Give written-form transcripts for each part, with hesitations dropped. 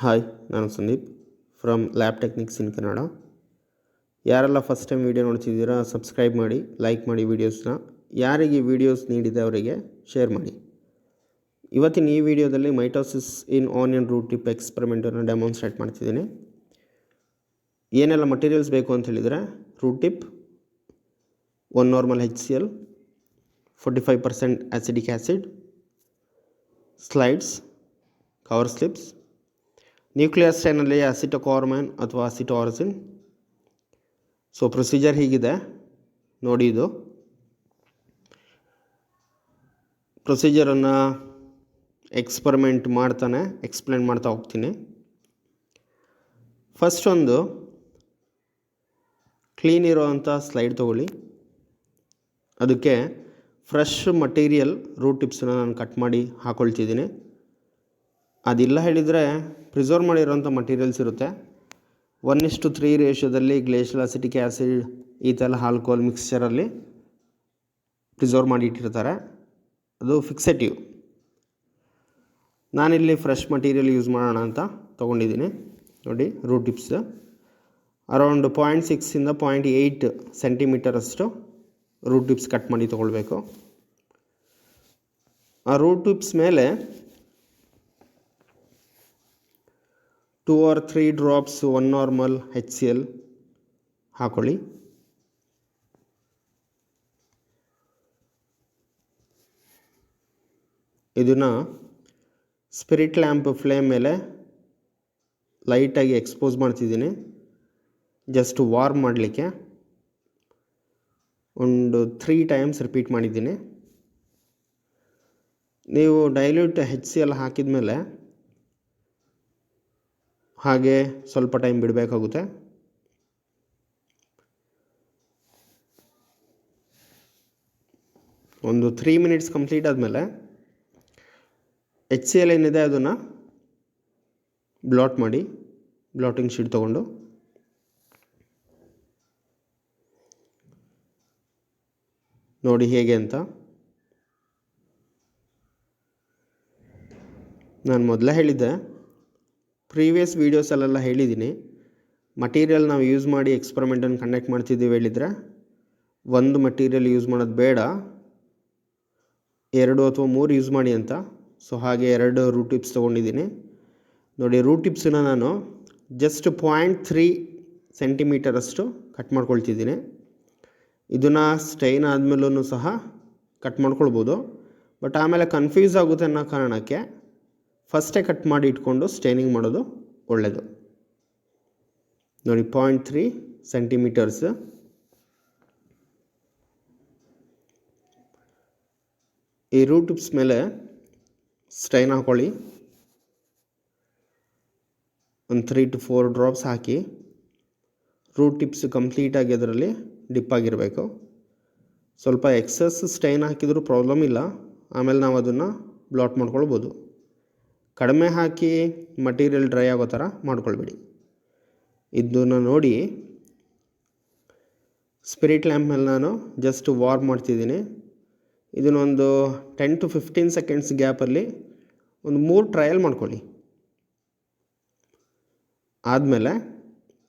Hi, ನಾನು Sandeep from lab techniques ಇನ್ ಕನ್ನಡ. ಯಾರೆಲ್ಲ first time video ನೋಡ್ತಿದ್ದೀರಾ ಸಬ್ಸ್ಕ್ರೈಬ್ ಮಾಡಿ, ಲೈಕ್ ಮಾಡಿ ವೀಡಿಯೋಸ್ನ. ಯಾರಿಗೆ ವೀಡಿಯೋಸ್ ನೀಡಿದೆ ಅವರಿಗೆ ಶೇರ್ ಮಾಡಿ. ಇವತ್ತಿನ ಈ ವಿಡಿಯೋದಲ್ಲಿ mitosis in onion root tip ಎಕ್ಸ್ಪರಿಮೆಂಟನ್ನು ಡೆಮಾನ್ಸ್ಟ್ರೇಟ್ ಮಾಡ್ತಿದ್ದೀನಿ. ಏನೆಲ್ಲ ಮಟೀರಿಯಲ್ಸ್ ಬೇಕು ಅಂತ ಹೇಳಿದರೆ, root tip, 1 normal HCl, 45% acidic acid, slides, cover slips, nuclear ಸ್ಟೈನಲ್ಲಿ ಅಸಿಟೋಕಾರ್ಮೈನ್ ಅಥವಾ ಅಸಿಟೋಆರ್ಸಿನ್. ಸೊ ಪ್ರೊಸೀಜರ್ ಹೀಗಿದೆ ನೋಡಿ. ಇದು ಪ್ರೊಸೀಜರನ್ನು ಎಕ್ಸ್ಪರಿಮೆಂಟ್ ಎಕ್ಸ್ಪ್ಲೇನ್ ಮಾಡ್ತಾ ಹೋಗ್ತೀನಿ. ಫಸ್ಟ್ ಒಂದು ಕ್ಲೀನ್ ಇರೋವಂಥ ಸ್ಲೈಡ್ ತೊಗೊಳ್ಳಿ. ಅದಕ್ಕೆ ಫ್ರೆಶ್ ಮಟೀರಿಯಲ್ ರೂಟ್ ಟಿಪ್ಸನ್ನು ನಾನು ಕಟ್ ಮಾಡಿ ಹಾಕ್ಕೊಳ್ತಿದ್ದೀನಿ. ಅದಿಲ್ಲ ಹೇಳಿದರೆ ಪ್ರಿಸರ್ವ್ ಮಾಡಿರೋಂಥ ಮಟೀರಿಯಲ್ಸ್ ಇರುತ್ತೆ. 1:3 ರೇಷಿಯೋದಲ್ಲಿ ಗ್ಲೇಷಿಯಲ್ ಅಸಿಟಿಕ್ ಆ್ಯಸಿಡ್ ಈ ಥರ ಆಲ್ಕೋಹಾಲ್ ಮಿಕ್ಸ್ಚರಲ್ಲಿ ಪ್ರಿಸರ್ವ್ ಮಾಡಿ ಇಟ್ಟಿರ್ತಾರೆ. ಅದು ಫಿಕ್ಸೆಟಿವ್. ನಾನಿಲ್ಲಿ ಫ್ರೆಶ್ ಮಟೀರಿಯಲ್ ಯೂಸ್ ಮಾಡೋಣ ಅಂತ ತೊಗೊಂಡಿದ್ದೀನಿ. ನೋಡಿ, ರೂಟ್ ಟಿಪ್ಸ್ ಅರೌಂಡ್ 0.6 ಇಂದ 0.8 ಸೆಂಟಿಮೀಟರ್ ಅಷ್ಟು ರೂಟ್ ಟಿಪ್ಸ್ ಕಟ್ ಮಾಡಿ ತೊಗೊಳ್ಬೇಕು. ಆ ರೂಟ್ ಟಿಪ್ಸ್ ಮೇಲೆ 2 or 3 ಡ್ರಾಪ್ಸ್ 1 ನಾರ್ಮಲ್ HCl ಹಾಕೊಳ್ಳಿ. ಇದನ್ನು ಸ್ಪಿರಿಟ್ ಲ್ಯಾಂಪ್ ಫ್ಲೇಮ್ ಮೇಲೆ ಲೈಟಾಗಿ ಎಕ್ಸ್ಪೋಸ್ ಮಾಡ್ತಿದ್ದೀನಿ, ಜಸ್ಟ್ ವಾರ್ಮ್ ಮಾಡಲಿಕ್ಕೆ. ಒಂದು 3 ಟೈಮ್ಸ್ ರಿಪೀಟ್ ಮಾಡಿದ್ದೀನಿ. ನೀವು ಡೈಲ್ಯೂಟ್ HCl ಹಾಕಿದ ಮೇಲೆ ಹಾಗೆ ಸ್ವಲ್ಪ ಟೈಮ್ ಬಿಡಬೇಕಾಗುತ್ತೆ. ಒಂದು 3 ಮಿನಿಟ್ಸ್ ಕಂಪ್ಲೀಟ್ ಆದಮೇಲೆ HCl ಏನಿದೆ ಅದನ್ನು ಬ್ಲಾಟ್ ಮಾಡಿ, ಬ್ಲಾಟಿಂಗ್ ಶೀಟ್ ತೊಗೊಂಡು ನೋಡಿ ಹೇಗೆ ಅಂತ. ನಾನು ಮೊದಲೇ ಹೇಳಿದ್ದೆ, ಪ್ರೀವಿಯಸ್ ವೀಡಿಯೋಸಲ್ಲೆಲ್ಲ ಹೇಳಿದ್ದೀನಿ, ಮಟೀರಿಯಲ್ ನಾವು ಯೂಸ್ ಮಾಡಿ ಎಕ್ಸ್ಪರಿಮೆಂಟನ್ನು ಕಂಡಕ್ಟ್ ಮಾಡ್ತಿದ್ದೀವಿ ಹೇಳಿದರೆ ಒಂದು ಮಟೀರಿಯಲ್ ಯೂಸ್ ಮಾಡೋದು ಬೇಡ, 2 ಅಥವಾ 3 ಯೂಸ್ ಮಾಡಿ ಅಂತ. ಸೊ ಹಾಗೆ 2 ರೂಟ್ ಟಿಪ್ಸ್ ತೊಗೊಂಡಿದ್ದೀನಿ. ನೋಡಿ, ರೂಟ್ ಟಿಪ್ಸನ್ನು ನಾನು ಜಸ್ಟ್ 0.3 ಸೆಂಟಿಮೀಟರ್ ಅಷ್ಟು ಕಟ್ ಮಾಡ್ಕೊಳ್ತಿದ್ದೀನಿ. ಇದನ್ನು ಸ್ಟೈನ್ ಆದಮೇಲೂ ಸಹ ಕಟ್ ಮಾಡ್ಕೊಳ್ಬೋದು, ಬಟ್ ಆಮೇಲೆ ಕನ್ಫ್ಯೂಸ್ ಆಗುತ್ತೆ ಅನ್ನೋ ಕಾರಣಕ್ಕೆ ಫಸ್ಟೇ ಕಟ್ ಮಾಡಿ ಇಟ್ಕೊಂಡು ಸ್ಟೈನಿಂಗ್ ಮಾಡೋದು ಒಳ್ಳೆಯದು. ನೋಡಿ, 0.3 ಸೆಂಟಿಮೀಟರ್ಸ್. ಈ ರೂಟ್ ಟಿಪ್ಸ್ ಮೇಲೆ ಸ್ಟೈನ್ ಹಾಕೊಳ್ಳಿ. ಒಂದು 3 to 4 ಡ್ರಾಪ್ಸ್ ಹಾಕಿ. ರೂಟ್ ಟಿಪ್ಸ್ ಕಂಪ್ಲೀಟಾಗಿ ಅದರಲ್ಲಿ ಡಿಪ್ ಆಗಿರಬೇಕು. ಸ್ವಲ್ಪ ಎಕ್ಸಸ್ ಸ್ಟೈನ್ ಹಾಕಿದರೂ ಪ್ರಾಬ್ಲಮ್ ಇಲ್ಲ, ಆಮೇಲೆ ನಾವು ಅದನ್ನು ಬ್ಲಾಟ್ ಮಾಡ್ಕೊಳ್ಬೋದು. ಕಡಿಮೆ ಹಾಕಿ ಮಟೀರಿಯಲ್ ಡ್ರೈ ಆಗೋ ಥರ ಮಾಡ್ಕೊಳ್ಬೇಡಿ. ಇದನ್ನು ನೋಡಿ, ಸ್ಪಿರಿಟ್ ಲ್ಯಾಂಪ್ ಮೇಲೆ ನಾನು ಜಸ್ಟ್ ವಾರ್ಮ್ ಮಾಡ್ತಿದ್ದೀನಿ. ಇದನ್ನೊಂದು 10 to 15 ಸೆಕೆಂಡ್ಸ್ ಗ್ಯಾಪಲ್ಲಿ ಒಂದು 3 ಟ್ರಯಲ್ ಮಾಡ್ಕೊಳ್ಳಿ. ಆದಮೇಲೆ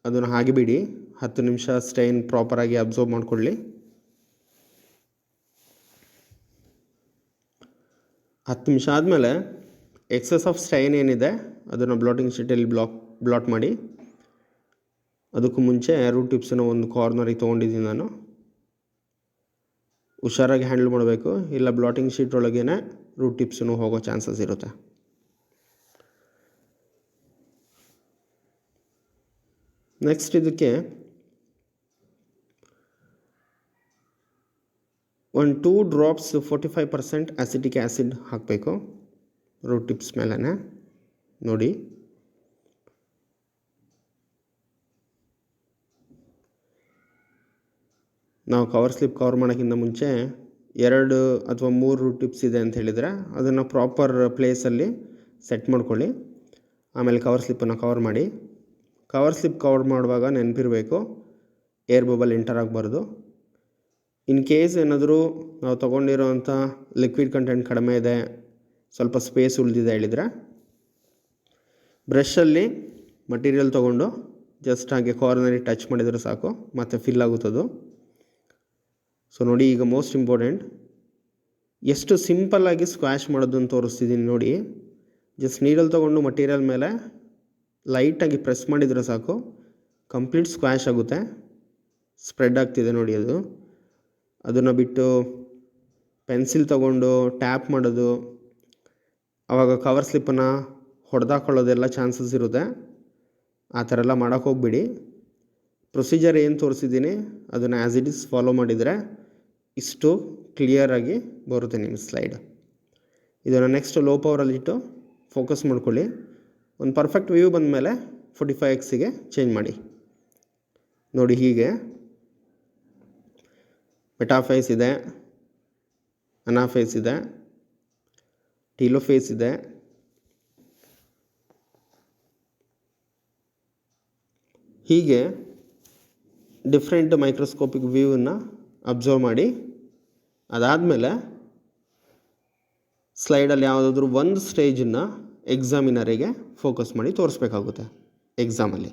ಅದನ್ನು ಹಾಗೆ ಬಿಡಿ, 10 ನಿಮಿಷ ಸ್ಟೈನ್ ಪ್ರಾಪರಾಗಿ ಅಬ್ಸರ್ವ್ ಮಾಡಿಕೊಳ್ಳಿ. 10 ನಿಮಿಷ ಆದಮೇಲೆ ಎಕ್ಸಸ್ ಆಫ್ ಸ್ಟೈನ್ ಏನಿದೆ ಅದನ್ನು ಬ್ಲಾಟಿಂಗ್ ಶೀಟಲ್ಲಿ ಬ್ಲಾಟ್ ಮಾಡಿ. ಅದಕ್ಕೂ ಮುಂಚೆ ರೂಟ್ ಟಿಪ್ಸನ್ನು ಒಂದು ಕಾರ್ನರಿಗೆ ತೊಗೊಂಡಿದ್ದೀನಿ ನಾನು. ಹುಷಾರಾಗಿ ಹ್ಯಾಂಡಲ್ ಮಾಡಬೇಕು, ಇಲ್ಲ ಬ್ಲಾಟಿಂಗ್ ಶೀಟ್ ಒಳಗೇ ರೂಟ್ ಟಿಪ್ಸನ್ನು ಹೋಗೋ ಚಾನ್ಸಸ್ ಇರುತ್ತೆ. ನೆಕ್ಸ್ಟ್ ಇದಕ್ಕೆ ಒಂದು 2 ಡ್ರಾಪ್ಸ್ 45% ಆಸಿಟಿಕ್ ಆ್ಯಸಿಡ್ ಹಾಕಬೇಕು ರೂಟ್ ಟಿಪ್ಸ್ ಮೇಲೇ. ನೋಡಿ, ನಾವು ಕವರ್ ಸ್ಲಿಪ್ ಕವರ್ ಮಾಡೋಕ್ಕಿಂತ ಮುಂಚೆ 2 ಅಥವಾ 3 ರೂಟ್ ಟಿಪ್ಸ್ ಇದೆ ಅಂತ ಹೇಳಿದರೆ ಅದನ್ನು ಪ್ರಾಪರ್ ಪ್ಲೇಸಲ್ಲಿ ಸೆಟ್ ಮಾಡ್ಕೊಳ್ಳಿ. ಆಮೇಲೆ ಕವರ್ ಸ್ಲಿಪ್ಪನ್ನು ಕವರ್ ಮಾಡಿ. ಕವರ್ ಸ್ಲಿಪ್ ಕವರ್ ಮಾಡುವಾಗ ನೆನಪಿರಬೇಕು, ಏರ್ ಬಬಲ್ ಎಂಟರ್ ಆಗಬಾರ್ದು. ಇನ್ ಕೇಸ್ ಏನಾದರೂ ನಾವು ತೊಗೊಂಡಿರೋವಂಥ ಲಿಕ್ವಿಡ್ ಕಂಟೆಂಟ್ ಕಡಿಮೆ ಇದೆ, ಸ್ವಲ್ಪ ಸ್ಪೇಸ್ ಉಳಿದಿದೆ ಹೇಳಿದರೆ ಬ್ರಷಲ್ಲಿ ಮಟೀರಿಯಲ್ ತೊಗೊಂಡು ಜಸ್ಟ್ ಹಾಗೆ ಕಾರ್ನರಿಗೆ ಟಚ್ ಮಾಡಿದರೆ ಸಾಕು, ಮತ್ತು ಫಿಲ್ ಆಗುತ್ತದು. ಸೊ ನೋಡಿ, ಈಗ ಮೋಸ್ಟ್ ಇಂಪಾರ್ಟೆಂಟ್, ಎಷ್ಟು ಸಿಂಪಲ್ಲಾಗಿ ಸ್ಕ್ವಾಶ್ ಮಾಡೋದು ಅಂತ ತೋರಿಸ್ತಿದ್ದೀನಿ ನೋಡಿ. ಜಸ್ಟ್ ನೀಡಲ್ ತೊಗೊಂಡು ಮಟೀರಿಯಲ್ ಮೇಲೆ ಲೈಟಾಗಿ ಪ್ರೆಸ್ ಮಾಡಿದರೆ ಸಾಕು, ಕಂಪ್ಲೀಟ್ ಸ್ಕ್ವಾಶ್ ಆಗುತ್ತೆ. ಸ್ಪ್ರೆಡ್ ಆಗ್ತಿದೆ ನೋಡಿ ಅದು. ಅದನ್ನು ಬಿಟ್ಟು ಪೆನ್ಸಿಲ್ ತೊಗೊಂಡು ಟ್ಯಾಪ್ ಮಾಡೋದು, ಆವಾಗ ಕವರ್ ಸ್ಲಿಪ್ಪನ್ನು ಹೊಡೆದಾಕೊಳ್ಳೋದೆಲ್ಲ ಚಾನ್ಸಸ್ ಇರುತ್ತೆ. ಆ ಥರ ಎಲ್ಲ ಮಾಡೋಕ್ಕೆ ಹೋಗ್ಬಿಡಿ. ಪ್ರೊಸೀಜರ್ ಏನು ತೋರಿಸಿದ್ದೀನಿ ಅದನ್ನು ಆ್ಯಸ್ ಇಟ್ ಈಸ್ ಫಾಲೋ ಮಾಡಿದರೆ ಇಷ್ಟು ಕ್ಲಿಯರಾಗಿ ಬರುತ್ತೆ ನಿಮ್ಮ ಸ್ಲೈಡ್. ಇದನ್ನು ನೆಕ್ಸ್ಟ್ ಲೋ ಪವರಲ್ಲಿಟ್ಟು ಫೋಕಸ್ ಮಾಡ್ಕೊಳ್ಳಿ. ಒಂದು ಪರ್ಫೆಕ್ಟ್ ವ್ಯೂ ಬಂದ ಮೇಲೆ 45x ಚೇಂಜ್ ಮಾಡಿ. ನೋಡಿ, ಹೀಗೆ ಮೆಟಾಫೇಸ್ ಇದೆ, ಅನಾಫೇಸ್ ಇದೆ, ಟೀಲೋಫೇಸ್ ಇದೆ. ಹೀಗೆ ಡಿಫ್ರೆಂಟ್ ಮೈಕ್ರೋಸ್ಕೋಪಿಕ್ ವ್ಯೂವನ್ನು ಅಬ್ಸರ್ವ್ ಮಾಡಿ. ಅದಾದಮೇಲೆ ಸ್ಲೈಡಲ್ಲಿ ಯಾವುದಾದ್ರೂ ಒಂದು ಸ್ಟೇಜನ್ನು ಎಕ್ಸಾಮಿನರಿಗೆ ಫೋಕಸ್ ಮಾಡಿ ತೋರಿಸ್ಬೇಕಾಗುತ್ತೆ ಎಕ್ಸಾಮಲ್ಲಿ.